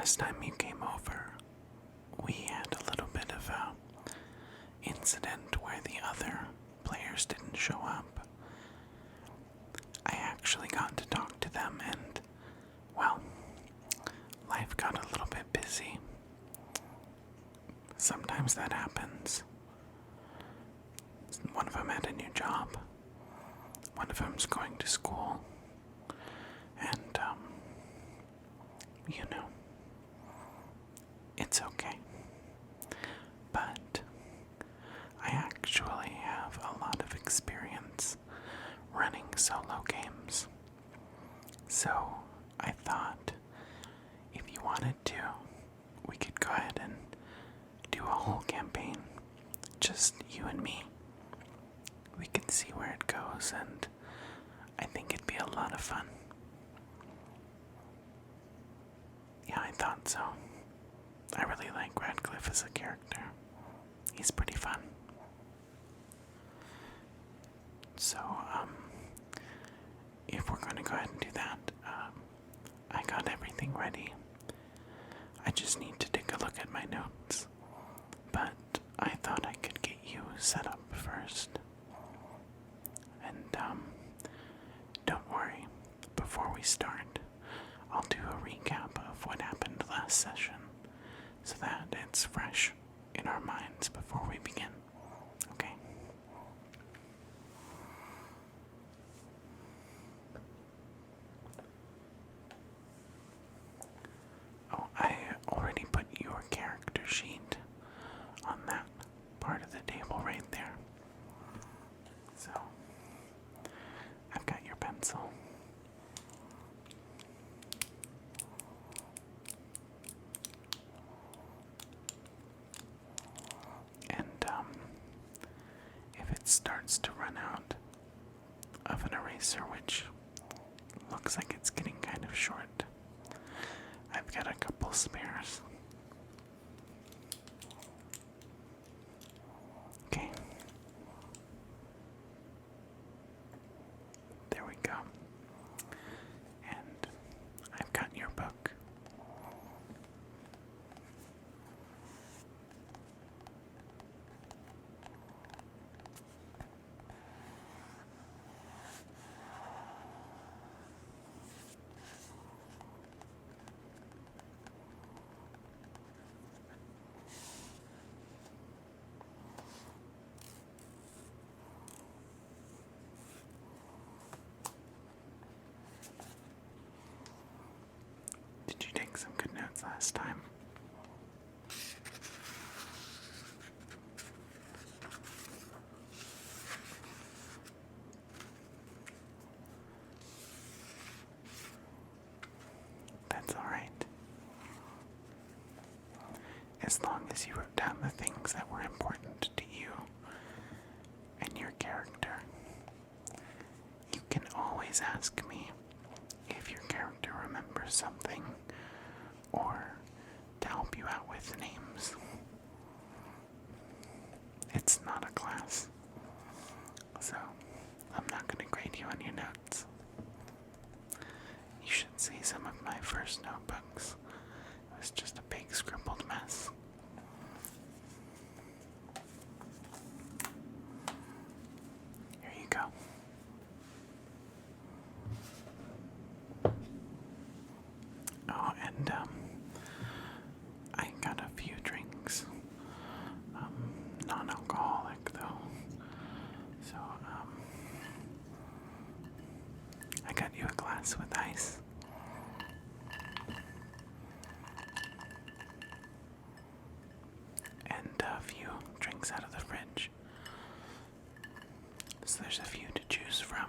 last time you came over, we had a little bit of a incident where the other players didn't show up. I actually got to talk to them and, well, life got a little bit busy. Sometimes that happens. One of them had a new job. One of them's going to school. And, it's okay. But I actually have a lot of experience running solo games. So I thought if you wanted to, we could go ahead and do a whole campaign, just you and me. We can see where it goes, and I think it'd be a lot of fun. Yeah, I thought so. I really like Radcliffe as a character. He's pretty fun. So, if we're going to go ahead and do that, I got everything ready. I just need to take a look at my notes. But I thought I could get you set up first. And, don't worry, before we start, I'll do a recap of what happened last session, so that it's fresh in our minds before we begin. Okay? Oh, I already put your character sheet on that part of the table right there. So, I've got your pencil. And, if it starts to run out of an eraser, which looks like it's getting kind of short, I've got a couple spares. Okay. There we go. And I've got your book. Did you take some good notes last time? That's all right. As long as you wrote down the things that were important to you and your character, you can always ask me if your character remembers something, or to help you out with names. It's not a class, so I'm not going to grade you on your notes. You should see some of my first notebooks. It was just a big scribbled mess. Here you go. Oh, and, I got a few drinks. Non-alcoholic, though. So, I got you a glass with ice. And a few drinks out of the fridge. So there's a few to choose from.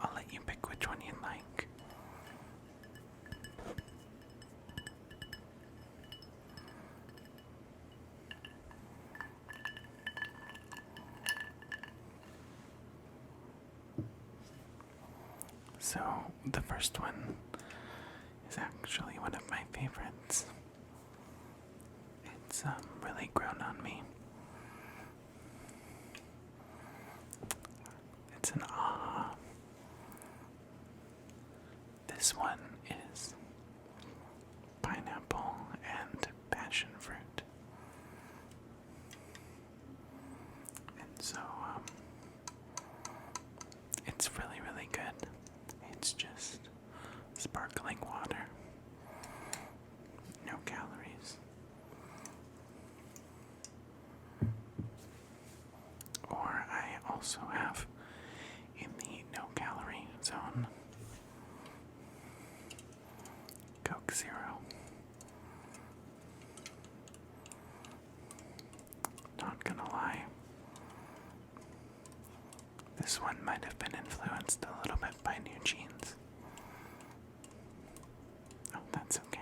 I'll let you pick which one you'd like. So, the first one is actually one of my favorites. It's really grown on me. It's an aha. This one is might have been influenced a little bit by new jeans. Oh, that's okay.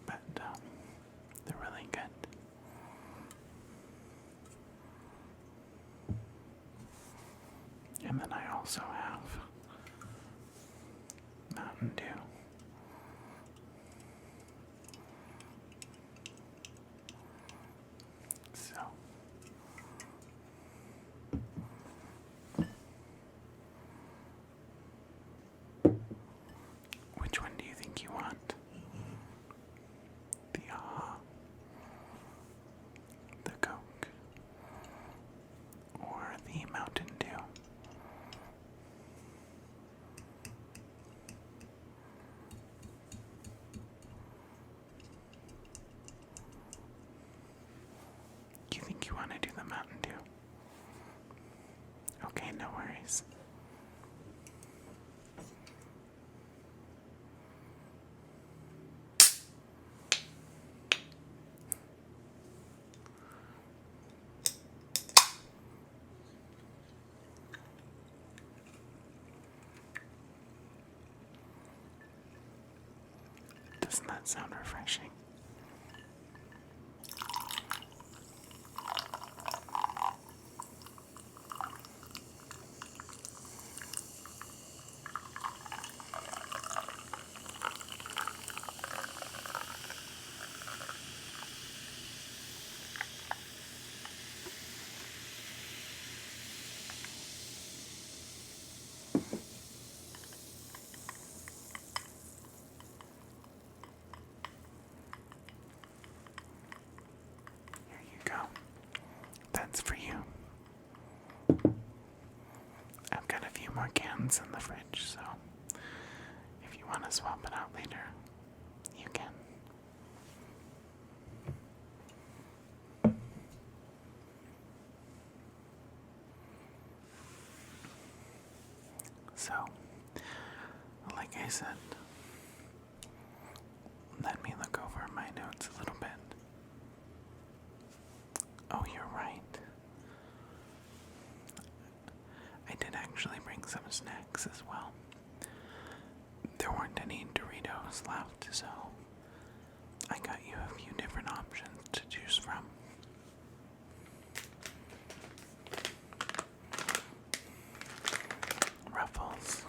But they're really good. And then I also have Mountain Dew. So which one do you think you want? The the Coke, or the Mountain Dew? Do you think you want to do the Mountain Dew? Okay, no worries. Doesn't that sound refreshing? Here you go. That's for you. I've got a few more cans in the fridge, so if you want to swap it out later, you can. So, like I said, let me look over my notes a little bit. Oh, you're right. I did actually bring some snacks as well. There weren't any Doritos left, so I got you a few different options to choose from. Ruffles.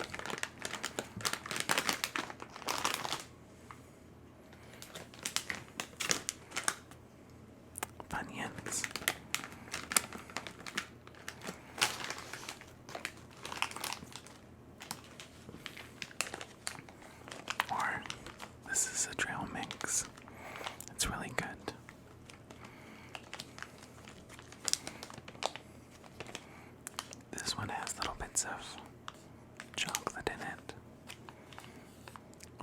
Funyuns. Or this is a trail mix. It's really good. This one has little bits of chocolate in it,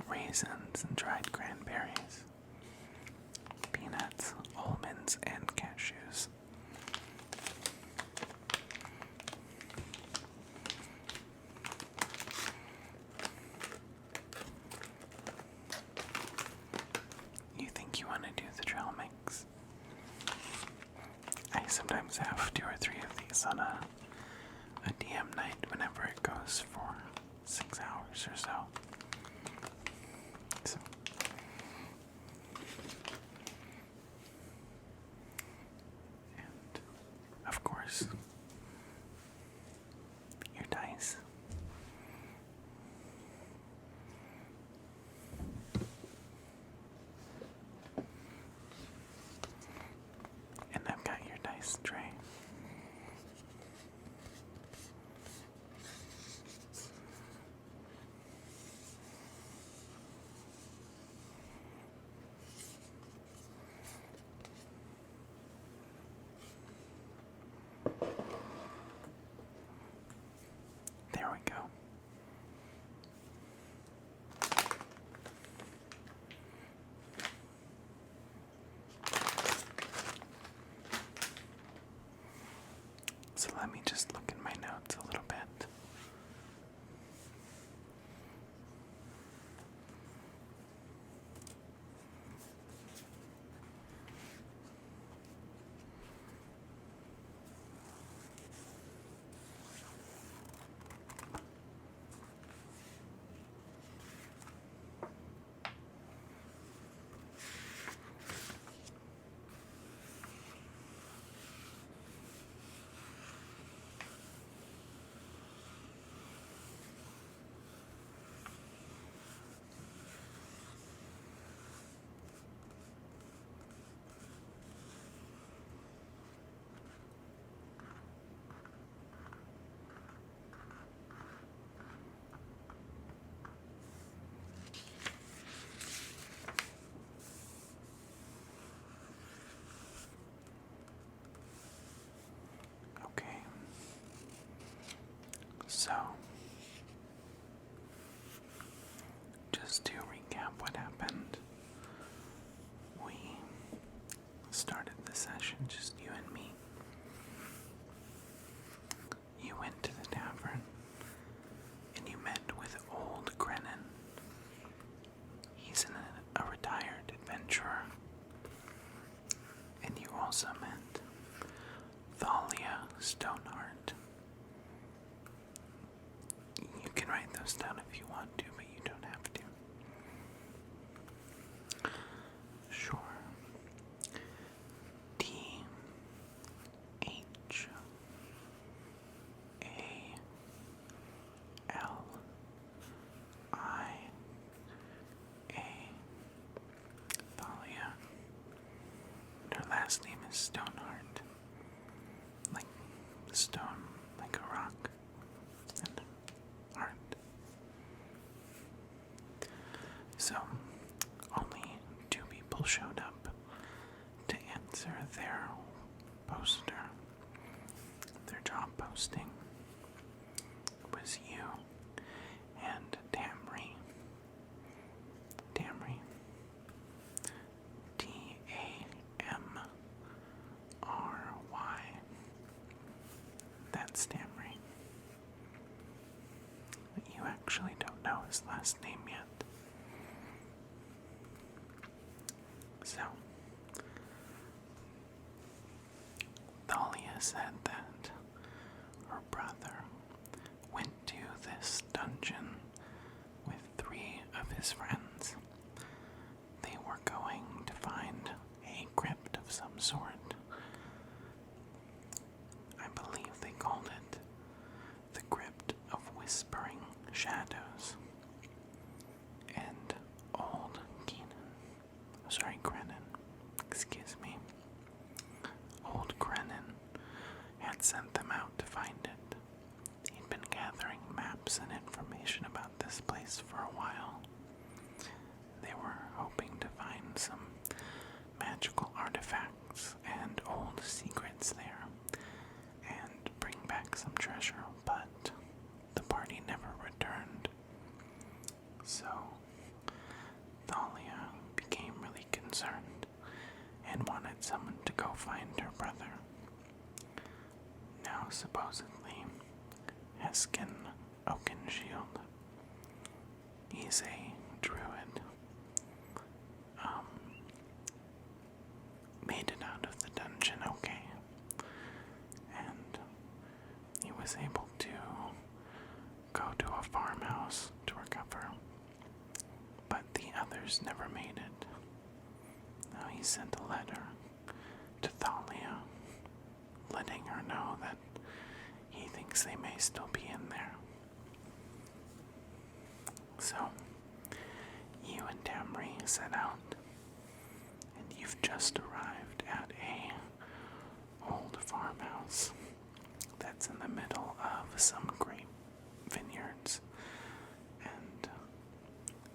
raisins and dried cranberries, peanuts, almonds, and cashews. You think you want to do the trail mix? I sometimes have 2 or 3 of these on a DM night whenever it goes for 6 hours or so. And of course, your dice. And I've got your dice tray. There we go. So, just to recap what happened, we started the session, just you and me. You went to the tavern, and you met with old Grennan. He's a retired adventurer. And you also met Thalia Stoneheart. You can write those down if you want to, but you don't have to. Sure. Thalia. Her last name is Stoneheart. Like stone, like a rock, and heart. So, only 2 people showed up to answer their poster. Their job posting was you and Tamry. Tamry. Tamry. That's Tamry. You actually don't know his last name yet. So, Thalia said that her brother went to this dungeon with 3 of his friends. They were going to find a crypt of some sort. I believe they called it the Crypt of Whispering Shadows. And old Grennan, Old Grennan had sent them out to find it. He'd been gathering maps and information about this place for a while. They were hoping to find some magical artifacts and old secrets there, and bring back some treasure, but the party never returned. So, Thalia became really concerned and wanted someone to go find her brother. Now, supposedly, Haskin Oakenshield, he's a druid, made it out of the dungeon okay, and he was able to go to a farmhouse to recover, but the others never made it. Now he sent a letter to Thalia, letting her know that he thinks they may still be in there. So, you and Tamry set out, and you've just arrived at a old farmhouse that's in the middle of some grape vineyards, and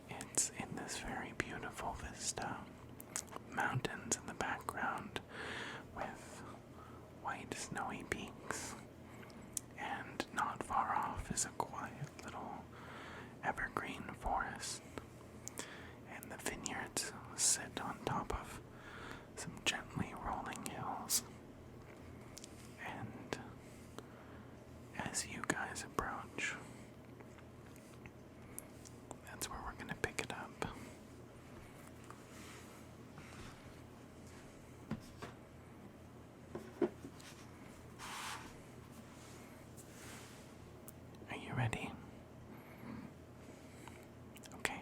it's in this very beautiful vista, mountains in the background with white snowy peaks, and not far off is a quiet little evergreen forest, and the vineyards sit on top of some gently rolling hills. And as you guys approach, that's where we're going to pick it up. Are you ready? Okay.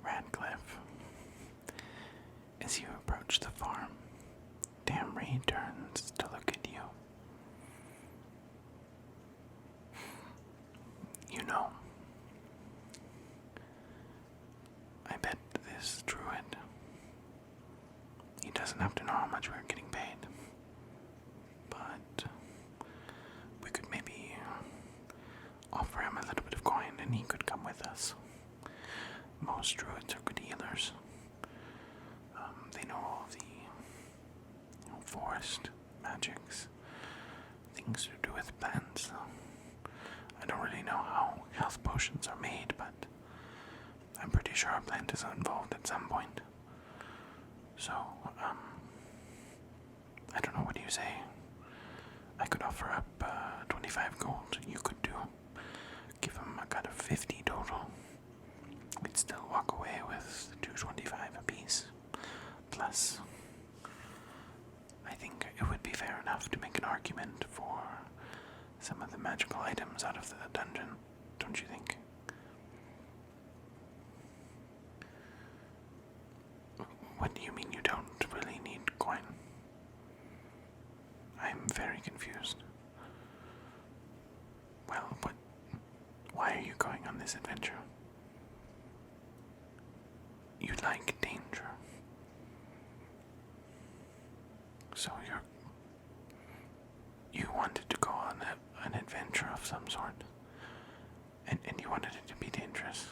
Radcliffe. As you approach the farm, Tamry turns to look at you. You know, I bet this druid, he doesn't have to know how much we're getting paid, but we could maybe offer him a little bit of coin and he could come with us. Most druids are good healers. They know all of the forest magics, things to do with plants. I don't really know how health potions are made, but I'm pretty sure a plant is involved at some point. So, I don't know, what do you say? I could offer up 25 gold. You could do. Give him a cut of 50 total. We'd still walk away with 225 apiece. Plus, I think it would be fair enough to make an argument for some of the magical items out of the dungeon, don't you think? What do you mean you don't really need coin? I'm very confused. Well, why are you going on this adventure? You like danger. So you wanted to go on an adventure of some sort, and you wanted it to be dangerous.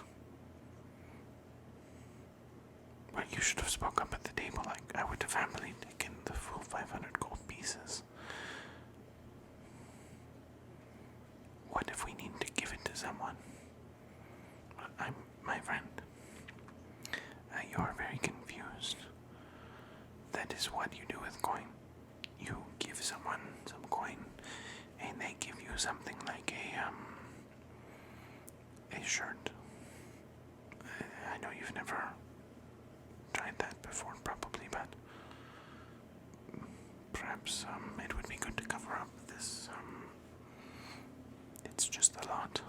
Well, you should have spoke up at the table. I would have happily taken the full 500 gold pieces. What if we need to give it to someone? My friend, you are very confused. That is what you do with coin. You give someone some coin, and they give you something like a shirt. I know you've never tried that before, probably, but perhaps it would be good to cover up this. It's just a lot.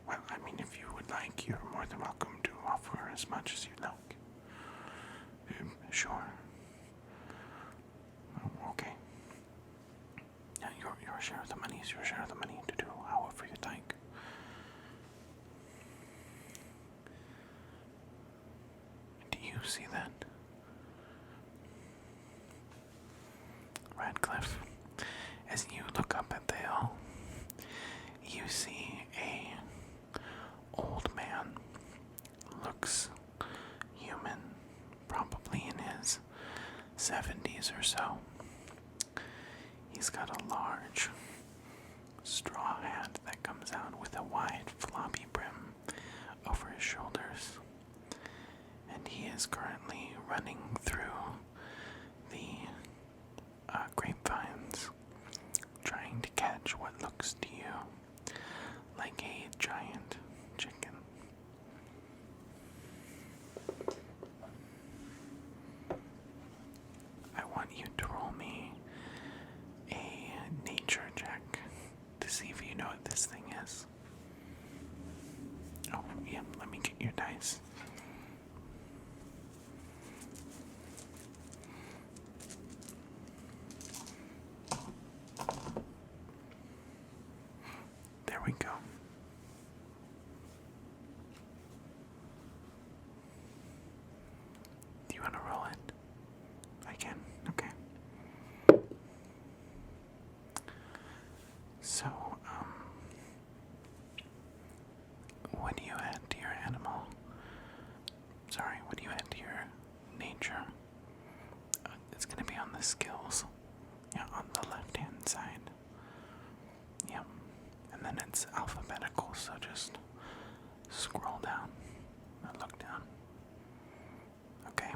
Well, I mean, if you would like, you're more than welcome to offer as much as you like. Sure. Okay. Yeah, your share of the money is your share of the money to do however you like. Do you see that? Radcliffe, as you look up at the hill, you see a old man. Looks human, probably in his 70s or so. He's got a large straw hat that comes out with a wide floppy brim over his shoulders, and he is currently running through the grapevines, trying to catch what looks to you like a giant chicken. I want you to roll me a nature check to see if you know what this thing is. Oh, yeah, let me get your dice. There we go. Do you want to roll it? I can. Okay. So, what do you add to your animal? Sorry, what do you add to your nature? It's going to be on the skills. Yeah, on the left-hand side. Yeah. And then it's alphabetical, so just scroll down and look down. Okay.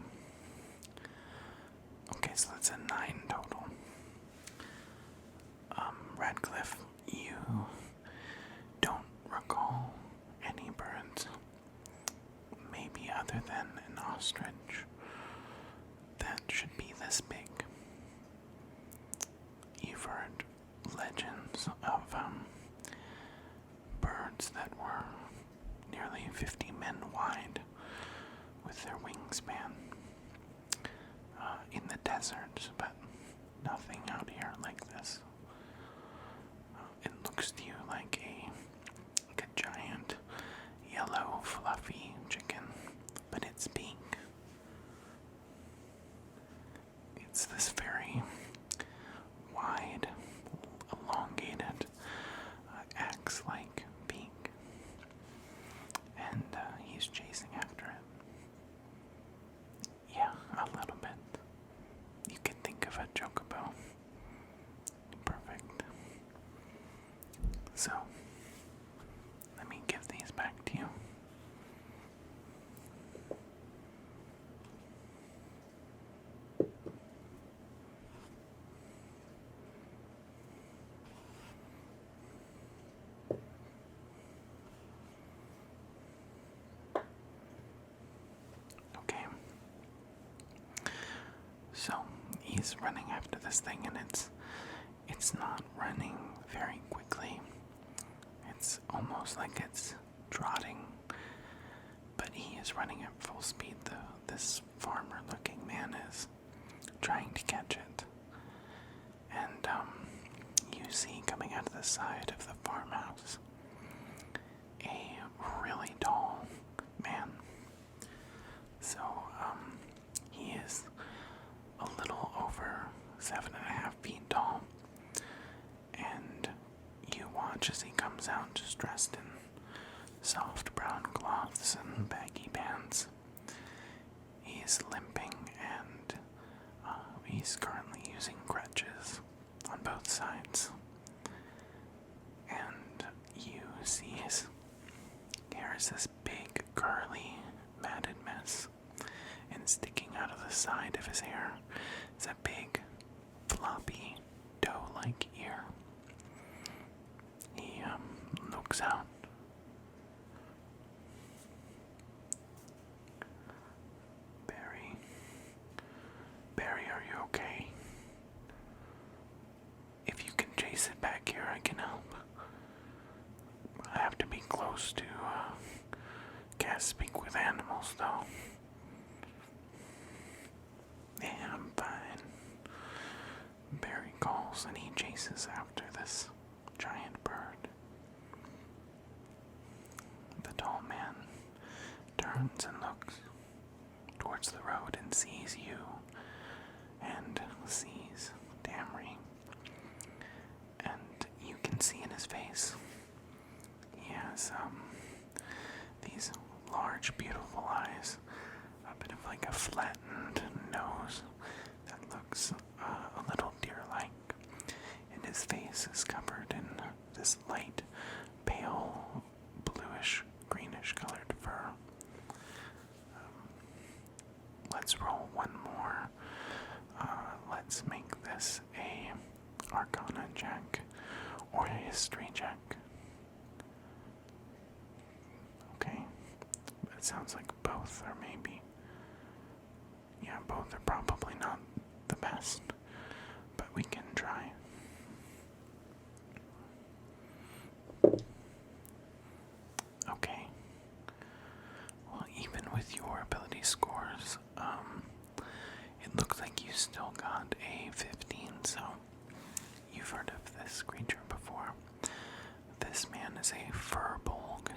Okay, so that's a 9 total. Radcliffe, you don't recall any birds, maybe other than an ostrich, that should be this big. You've heard legends of birds that were nearly 50 men wide with their wingspan in the deserts, but nothing out here like this. It looks to you like a giant yellow fluffy chicken, but it's pink. It's this very wide, elongated, axe-like beak, and he's chasing after it. Yeah, a little bit. So, let me give these back to you. Okay. So, he's running after this thing, and it's not running very quickly. It's almost like it's trotting, but he is running at full speed, though. This farmer-looking man is trying to catch it. And, you see coming out of the side of the farmhouse a really tall man. So, he is a little over 7.5 feet tall, and you watch as he comes out just dressed in soft brown cloths and baggy pants. He's limping, and he's currently using crutches on both sides. And you see his hair is this big, curly, matted mess, and sticking out of the side of his hair is a big, floppy, doe-like ear. He looks out. Barry, are you okay? If you can chase it back here, I can help. I have to be close to, can't speak with animals, though. Yeah, I'm fine. Barry calls and he chases after this giant bird. The tall man turns and looks towards the road and sees you and sees Damry. And you can see in his face he has these large, beautiful eyes, a bit of like a flattened nose that looks a little deer-like, and his face is covered in this light, pale, bluish, greenish colored fur. Let's roll one more. Let's make this a Arcana check or a History check. Okay, it sounds like both, or maybe. Yeah, both are probably not the best, but we can try. Okay. Well, even with your ability scores, it looks like you still got a 15, so you've heard of this creature before. This man is a furbolg. Firbolg.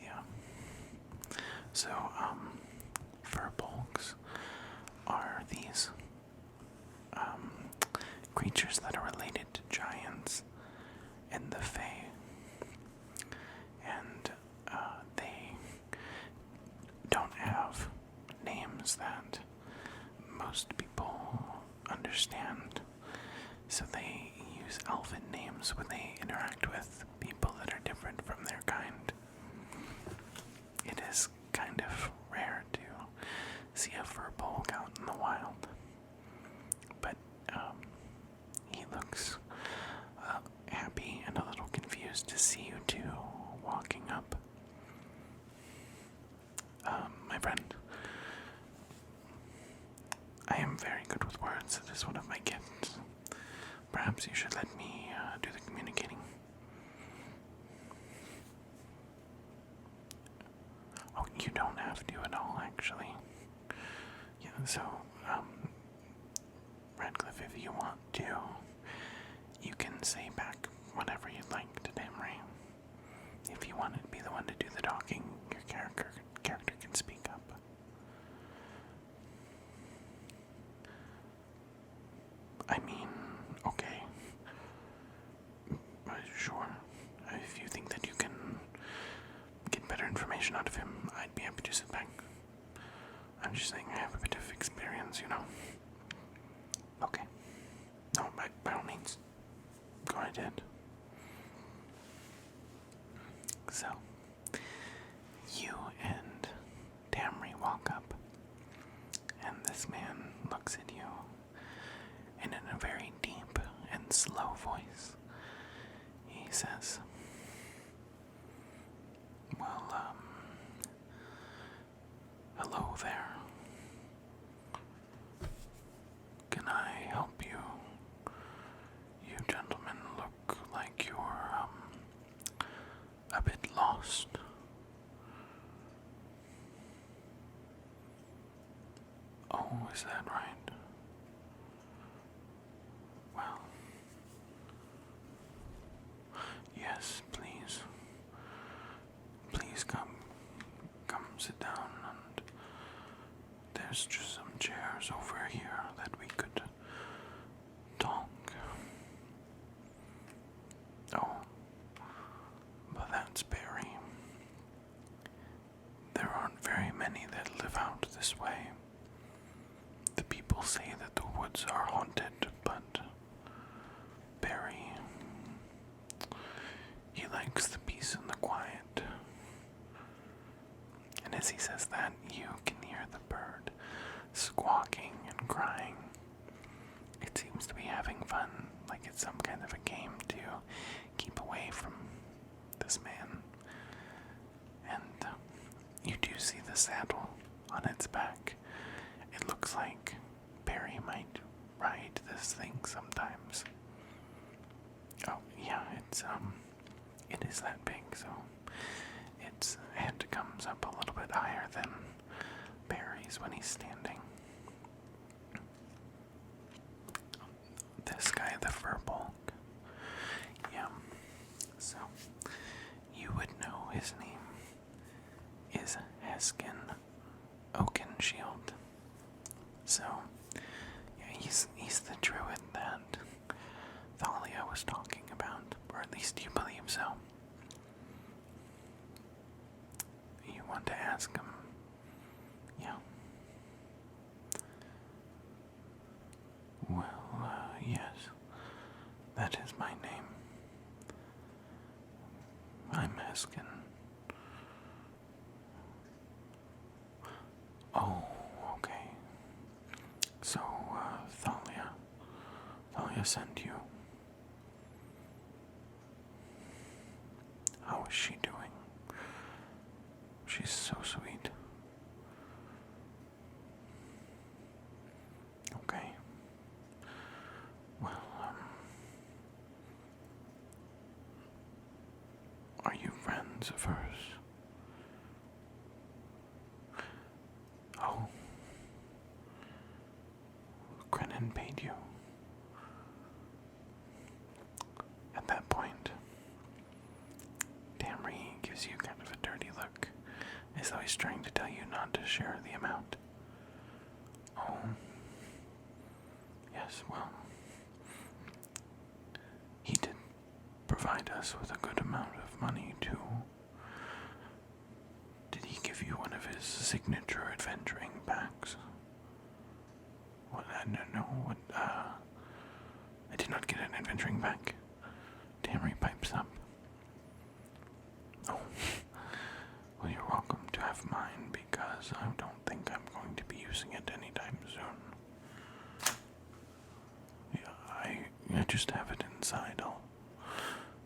Yeah. So, furbolgs are these creatures that are related to giants in the Fae, and they don't have names that most people understand, so they use elven names when they interact with people that are different from their kind. It is kind of rare to see a furbolg out in the wild, but he looks happy and a little confused to see you two walking up. My friend, I am very good with words. It is one of my gifts. Perhaps you should let me do the communicating. Oh, you don't have to at all, actually. Yeah, so, Radcliffe, if you want to, you can say back whatever you'd like to Damry. If you want to be the one to do the talking, your character can speak up. I mean, okay. Sure. If you think that you can get better information out of him, I'd be happy to sit back. I'm just saying I have a bit of experience, you know. Okay. No, by all means. Go right ahead. So, you and Tamri walk up, and this man looks at you, and in a very deep and slow voice, he says, well, hello there. Can I help you? You gentlemen look like you're, a bit lost. Oh, is that right? Well, yes, please. Please come sit down, and there's just some chairs over here that we could talk. Oh, but that's Barry. There aren't very many that live out this way. The people say that the woods are haunted, but Barry, he likes the peace and the quiet. And as he says that, you can hear the bird squawking and crying. It seems to be having fun, like it's some kind of a game to keep away from this man. And you do see the saddle on its back. It looks like Barry might ride this thing sometimes. Oh, yeah, it is that big, so its head comes up a little bit higher than Barry's when he's standing. This guy, the Furbolg. Yeah. So, you would know his name is Haskin Oakenshield. So, yeah, he's the druid that Thalia was talking about, or at least you believe so. You want to ask him? Yeah. Well, yes, that is my name. I'm Haskin. Oh, okay. So, Thalia sent you. How is she doing? She's so sweet. Okay. Well, are you friends of hers? Oh. Krenin paid you. At that point, Tamri gives you kind of a dirty look, as though he's trying to tell you not to share the amount. Oh. Yes, well, he did provide us with a good amount of money, too. Did he give you one of his signature adventuring packs? What? I don't know. What? I did not get an adventuring pack. Tamri pipes up. Oh. Well, you're welcome to have mine, because I don't think I'm going to be using it anytime soon. Yeah, I just have it inside.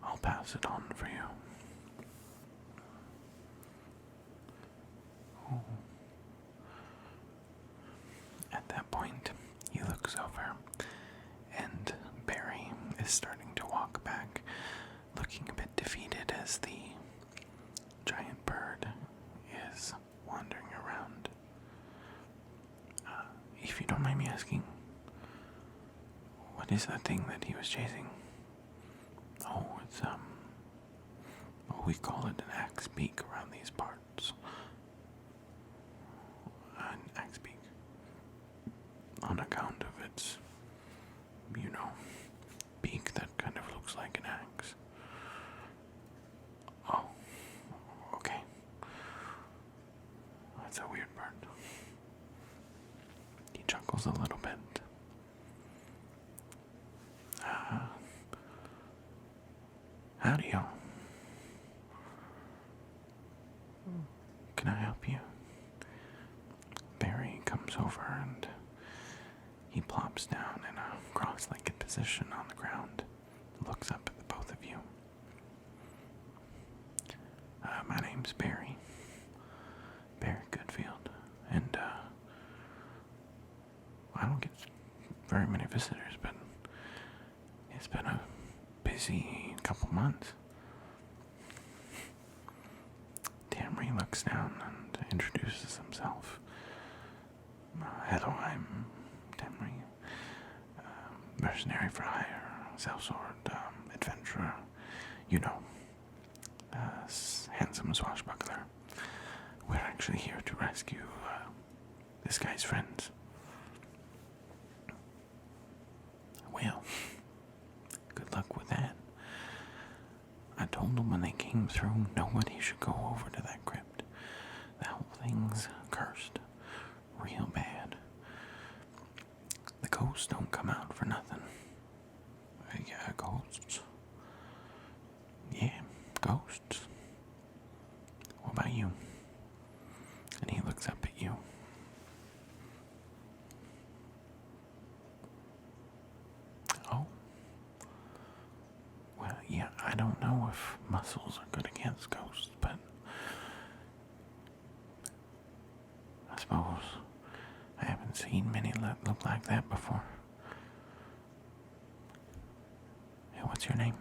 I'll pass it on for you. Oh. At that point, he looks over, and Barry is starting to walk back, looking a bit defeated as the giant bird is wandering around. If you don't mind me asking, what is that thing that he was chasing? Oh, it's, well, we call it an axe beak around these parts. An axe beak. On account of its, beak that kind of looks like an axe. Oh, okay. That's a weird bird. He chuckles a little bit. Howdy, y'all. Can I help you? Barry comes over and he plops down in a cross-legged position on the ground, looks up at the both of you. My name's Barry Goodfield, and I don't get very many visitors, but it's been a busy couple months. Tamri looks down and introduces himself. Hello, I'm Tamri, mercenary for hire, sellsword, adventurer, you know, handsome swashbuckler. We're actually here to rescue this guy's friends. Well, good luck with that. I told them when they came through, nobody should go over to that crypt. The whole thing's cursed. Real bad. The ghosts don't come out for nothing. Yeah, ghosts. Yeah, ghosts. What about you? And he looks up at you. Oh. Well, yeah, I don't know if muscles are good against ghosts, but I suppose I haven't seen many that look like that before. Hey, what's your name?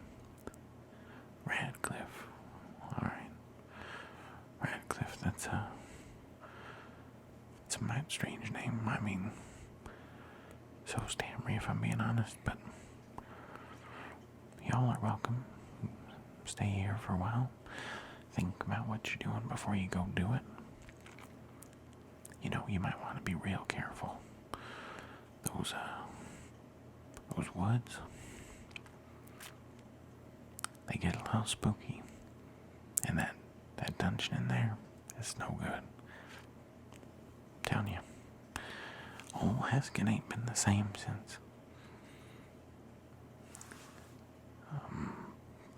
Radcliffe. Alright. Radcliffe, that's a mighty strange name. I mean, so's Tamri, if I'm being honest, but y'all are welcome. Stay here for a while. Think about what you're doing before you go do it. You know, you might want to be real careful. Those woods, they get a little spooky. And that dungeon in there is no good. I'm telling you. Old Haskin ain't been the same since.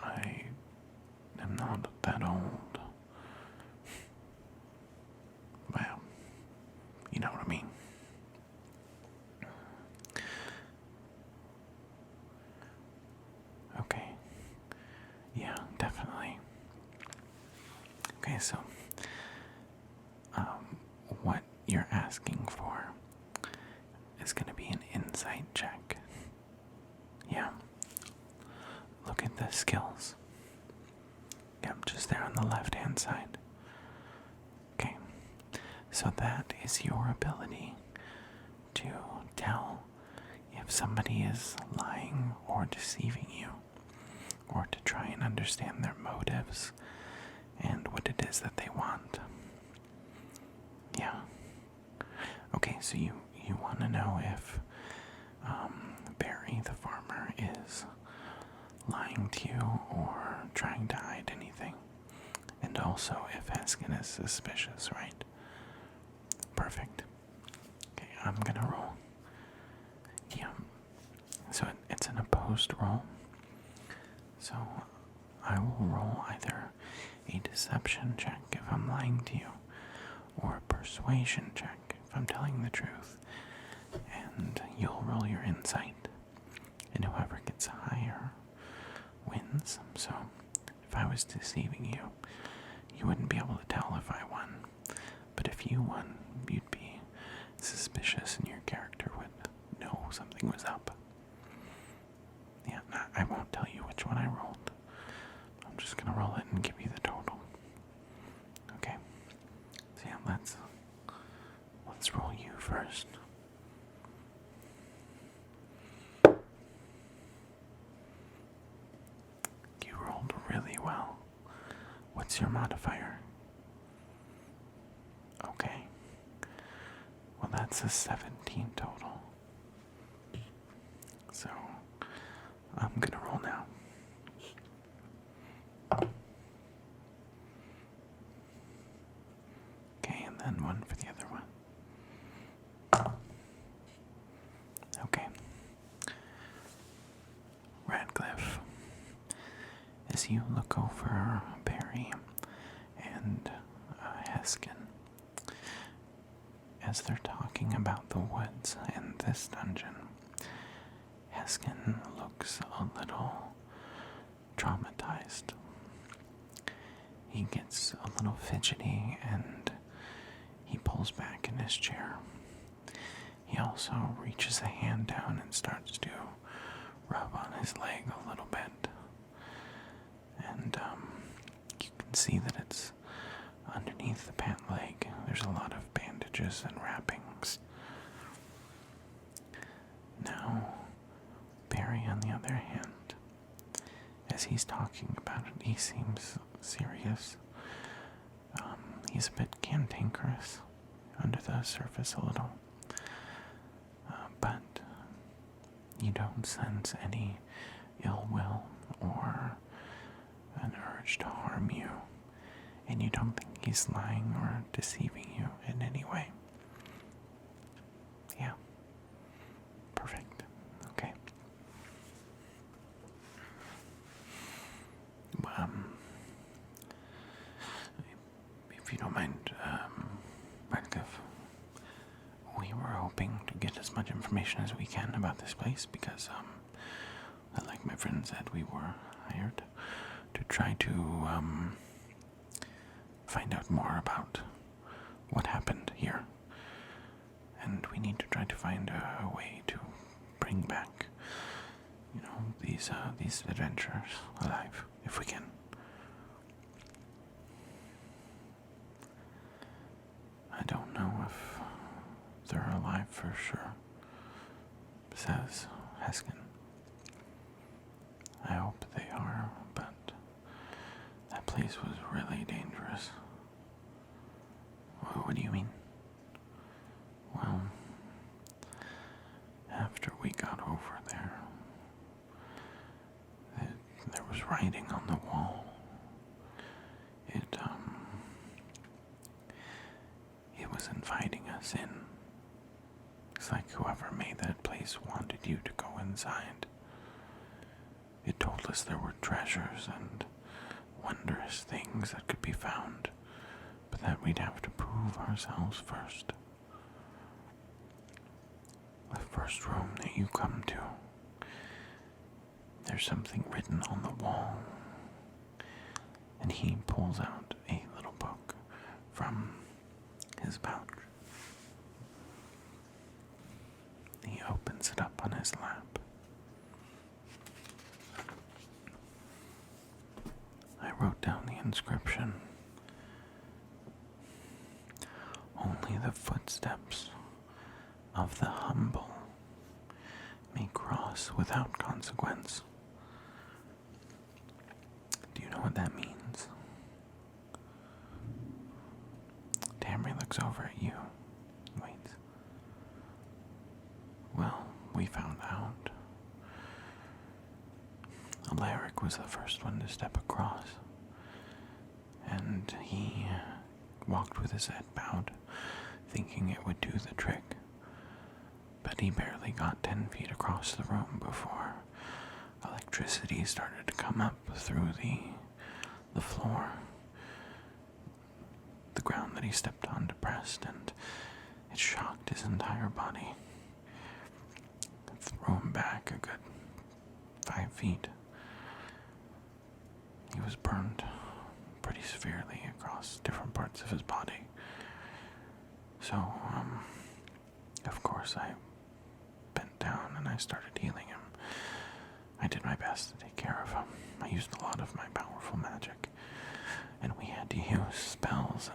I am not that old. Well, you know what I mean. Okay. Yeah, definitely. Okay, so, what you're asking for is going to be an insight check. Yeah. Look at the skills. Yep, just there on the left-hand side. Okay. So that is your ability to tell if somebody is lying or deceiving you, or to try and understand their motives and what it is that they want. Yeah. Okay, so you want to know if Barry the farmer is lying to you or trying to hide anything. And also if Haskin is suspicious, right? Perfect. Okay, I'm gonna roll. Yeah. So it's an opposed roll. So I will roll either a deception check if I'm lying to you, or a persuasion check if I'm telling the truth. And you'll roll your insight. And whoever gets higher wins. So if I was deceiving you, you wouldn't be able to tell if I won. But if you won, you'd be suspicious and your character would know something was up. Yeah, I won't tell you which one I rolled. I'm just gonna roll it and give you the total. Okay. So yeah, let's roll you first. You rolled really well. What's your modifier? Okay. Well, that's a 17 total. So, I'm gonna roll now. Okay, and and one for the other one. Okay. Radcliffe, as you look over Barry and Haskin, as they're talking about the woods and this dungeon, Haskin looks a little traumatized. He gets a little fidgety and he pulls back in his chair. He also reaches a hand down and starts to rub on his leg a little bit. And you can see that it's underneath the pant leg. There's a lot of bandages and wrappings. Now, Barry, on the other hand, as he's talking about it, he seems serious. He's a bit cantankerous under the surface a little. But you don't sense any ill will or an urge to harm you. And you don't think he's lying or deceiving you in any way. Yeah. Perfect. Okay. If you don't mind, Radcliffe, we were hoping to get as much information as we can about this place because, like my friend said, we were hired to try to, find out more about what happened here. And we need to try to find a way to bring back, these adventurers alive, if we can. I don't know if they're alive for sure, says Haskin. I hope they are, but that place was really dangerous. What do you mean? Well, after we got over there, there was writing on the wall. It was inviting us in. It's like whoever made that place wanted you to go inside. It told us there were treasures and wondrous things that could be found, but that we'd have to prove ourselves first. The first room that you come to, there's something written on the wall, and he pulls out a little book from his pouch. He opens it up on his lap. I wrote down the inscription. Only the footsteps of the humble may cross without consequence. Do you know what that means? Tamri looks over at you. Wait. Well, we found out. Alaric was the first one to step across, and he walked with his head bowed, thinking it would do the trick. But he barely got 10 feet across the room before electricity started to come up through the floor. The ground that he stepped on depressed, and it shocked his entire body. It threw him back a good 5 feet. He was burned pretty severely across different parts of his body. So, of course, I bent down and I started healing him. I did my best to take care of him. I used a lot of my powerful magic, and we had to use spells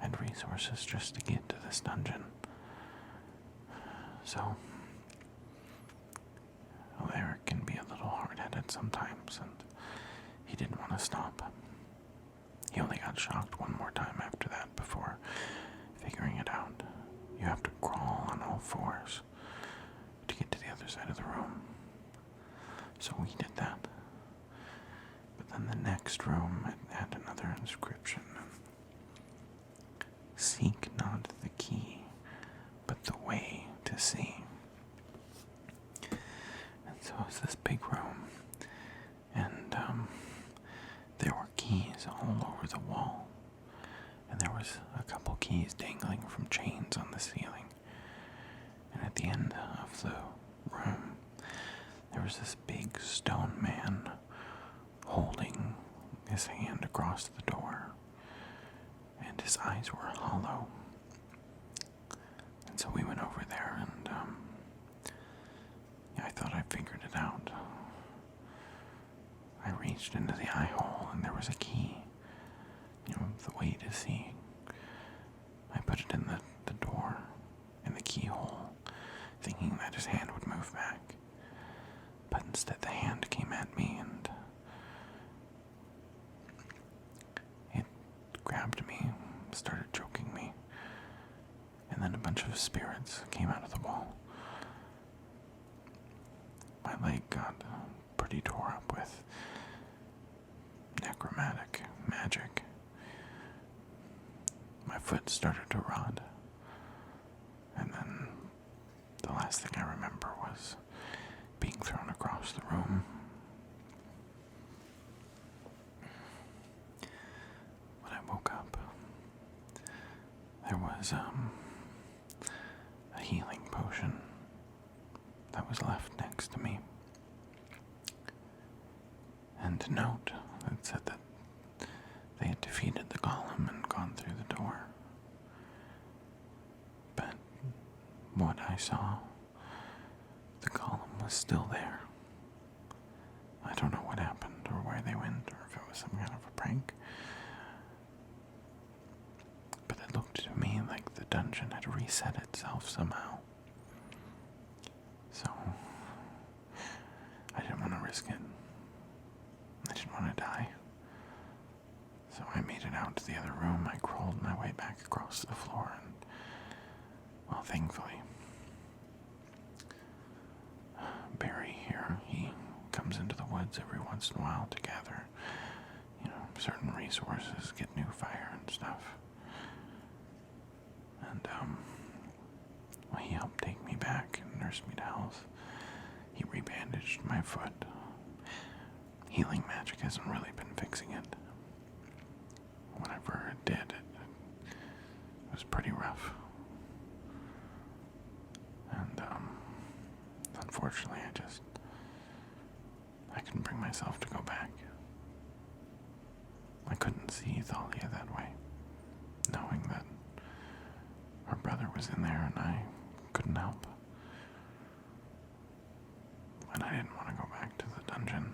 and resources just to get to this dungeon. So, Eric can be a little hard-headed sometimes, and he didn't want to stop. He only got shocked one more time after that before figuring it out. You have to crawl on all fours to get to the other side of the room. So we did that. But then the next room had another inscription. See seek not the key, but the way to see. And so it's this big room, and there were keys all over the wall, and there was a couple keys dangling from chains on the ceiling. And at the end of the room, there was this big stone man holding his hand across the door, and his eyes were hollow. And so we went over there, and I thought I figured it out. I reached into the eye hole, and there was a key, the way to see. I put it in the door, in the keyhole, thinking that his hand would move back. But instead the hand came at me, and it grabbed me, started choking me, and then a bunch of spirits came out of the wall. My leg got pretty tore up with necromantic magic. My foot started to rot, and then the last thing I remember was being thrown across the room. When I woke up, there was a healing potion that was left next to me, and a note that said that they had defeated the golem and gone through the door. But what I saw, the golem was still there. I don't know what happened or where they went or if it was some kind of a prank. But it looked to me like the dungeon had reset itself somehow. So I didn't want to risk it. I didn't want to die. So I made it out to the other room. I crawled my way back across the floor, and, well, thankfully, Barry here, he comes into the woods every once in a while to gather, certain resources, get new fire and stuff. And, well, he helped take me back and nurse me to health. He rebandaged my foot. Healing magic hasn't really been fixing it. Whenever it did, it was pretty rough. And, unfortunately, I couldn't bring myself to go back. I couldn't see Thalia that way, knowing that her brother was in there and I couldn't help. And I didn't want to go back to the dungeon.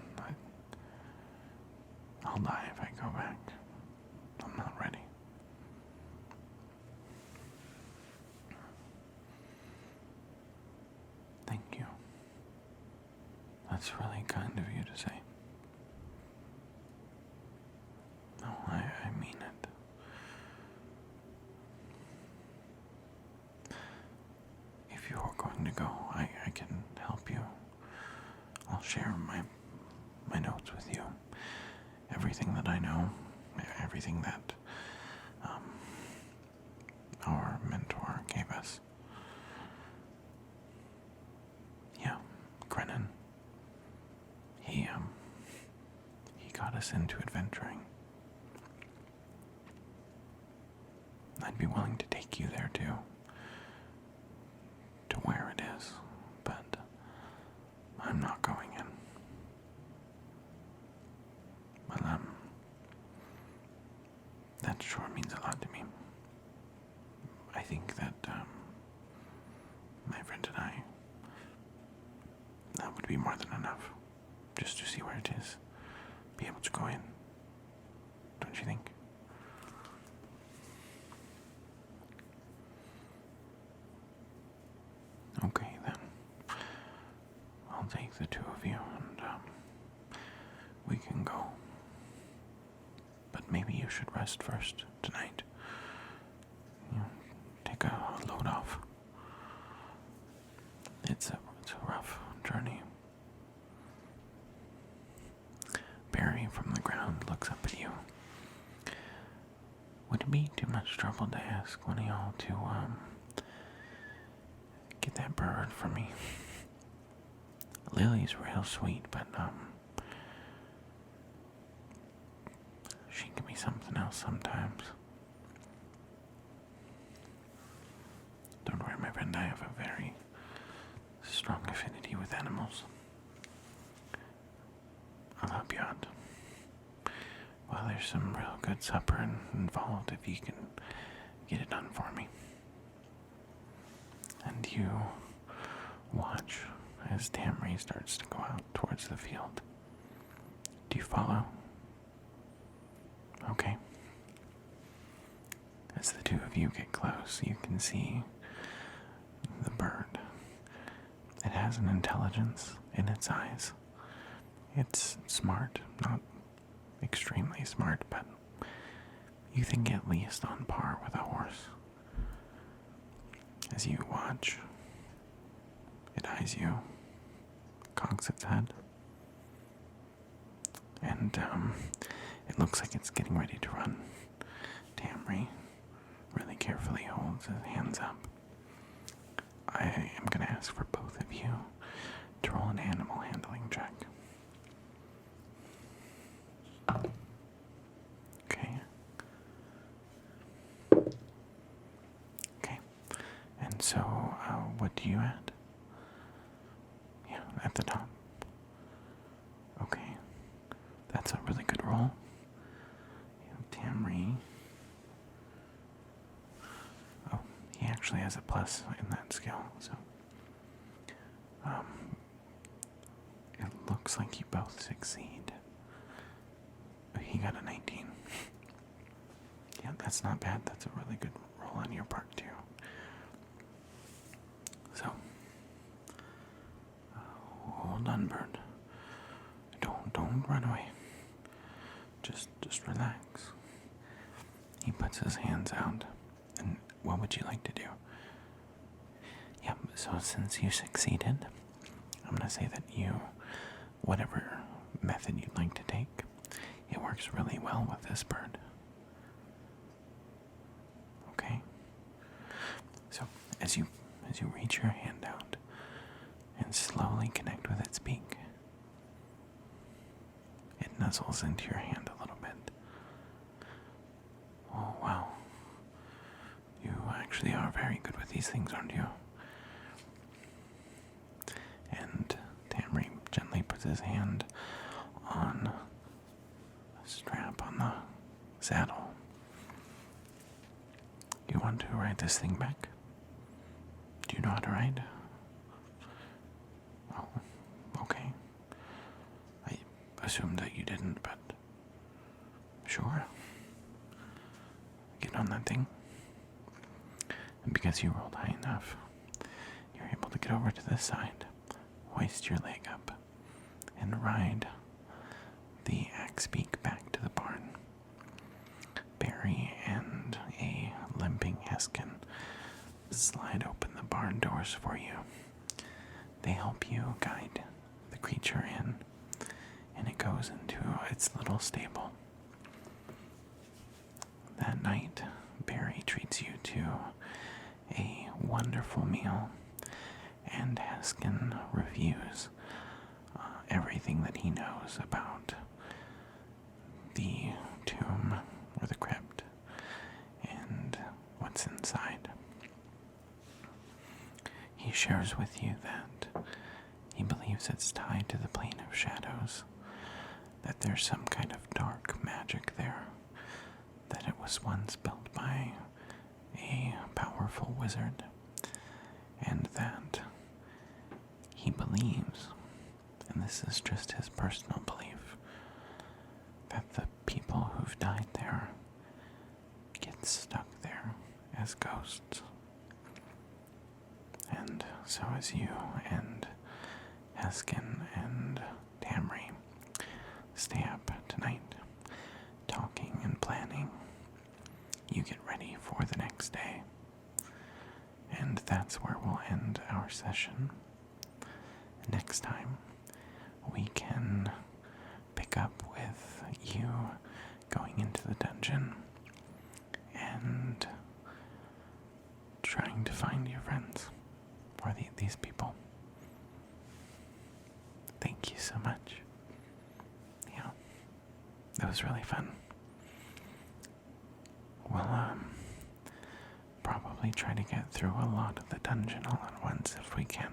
I'll die if I go back. I'm not ready. Thank you. That's really kind of you to say. No, I mean it. If you are going to go, I can help you. I'll share my notes with you. Everything that I know, everything that our mentor gave us. Yeah, Grennan. He got us into adventuring. I'd be willing to take you there too, to where it is, but I'm not going in. But that sure means a lot to me. I think that my friend and I, that would be more than enough, just to see where it is, be able to go in. Don't you think? Okay then, I'll take the two of you and we can go. But maybe you should rest first tonight. Take a load off. It's a rough journey. Barry from the ground looks up at you. Would it be too much much trouble to ask one of y'all to, get that bird for me. Lily's real sweet, but, she can be something else sometimes. Don't worry, my friend, I have a very strong affinity with animals. I'll help you out. Well, there's some real good supper involved if you can get it done for me. And you watch as Tamri starts to go out towards the field. Do you follow? Okay. As the two of you get close, you can see the bird. It has an intelligence in its eyes. It's smart, not extremely smart, but you think at least on par with a horse. As you watch, it eyes you, cocks its head, and it looks like it's getting ready to run. Tamri really carefully holds his hands up. I am going to ask for both of you to roll an animal handling check. Okay. Okay. And so, what do you add? Yeah, at the top. Okay. That's a really good roll. Tamri. Oh, he actually has a plus in that skill, so. It looks like you both succeed. He got a 19. Yeah, that's not bad. That's a really good roll on your part, too. So, hold on, bird. Don't run away. Just relax. He puts his hands out. And what would you like to do? Yeah, so since you succeeded, I'm going to say that whatever method you'd like to take, it works really well with this bird. Okay? So, as you reach your hand out and slowly connect with its beak, it nuzzles into your hand a little bit. Oh, wow. You actually are very good with these things, aren't you? And Tamri gently puts his hand on a strap on the saddle. Do you want to ride this thing back? Do you know how to ride? Oh, okay. I assumed that you didn't, but sure. Get on that thing. And because you rolled high enough, you're able to get over to this side, hoist your leg up, and ride the axe beak back to the barn. Barry and a limping Haskin slide open the barn doors for you. They help you guide the creature in, and it goes into its little stable. That night, Barry treats you to a wonderful meal, and Haskin reviews everything that he knows about the tomb or the crypt and what's inside. He shares with you that he believes it's tied to the plane of shadows, that there's some kind of dark magic there, that it was once built by a powerful wizard, and that he believes, and this is just his personal belief, that the people who've died there get stuck there as ghosts. And so as you and Haskin and Tamri stay up tonight, talking and planning, you get ready for the next day. And that's where we'll end our session. Next time, we can pick up with you going into the dungeon and trying to find your friends, or these people. Thank you so much. Yeah, that was really fun. We'll probably try to get through a lot of the dungeon all at once if we can.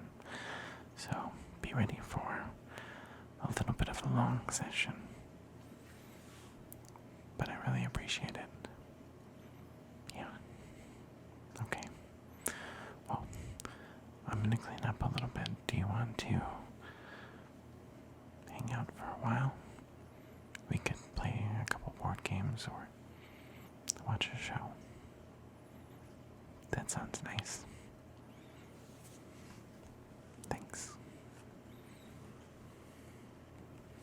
So be ready for a little bit of a long session. But I really appreciate it. Yeah. Okay. Well, I'm gonna clean up a little bit. Do you want to hang out for a while? We could play a couple board games or watch a show. That sounds nice.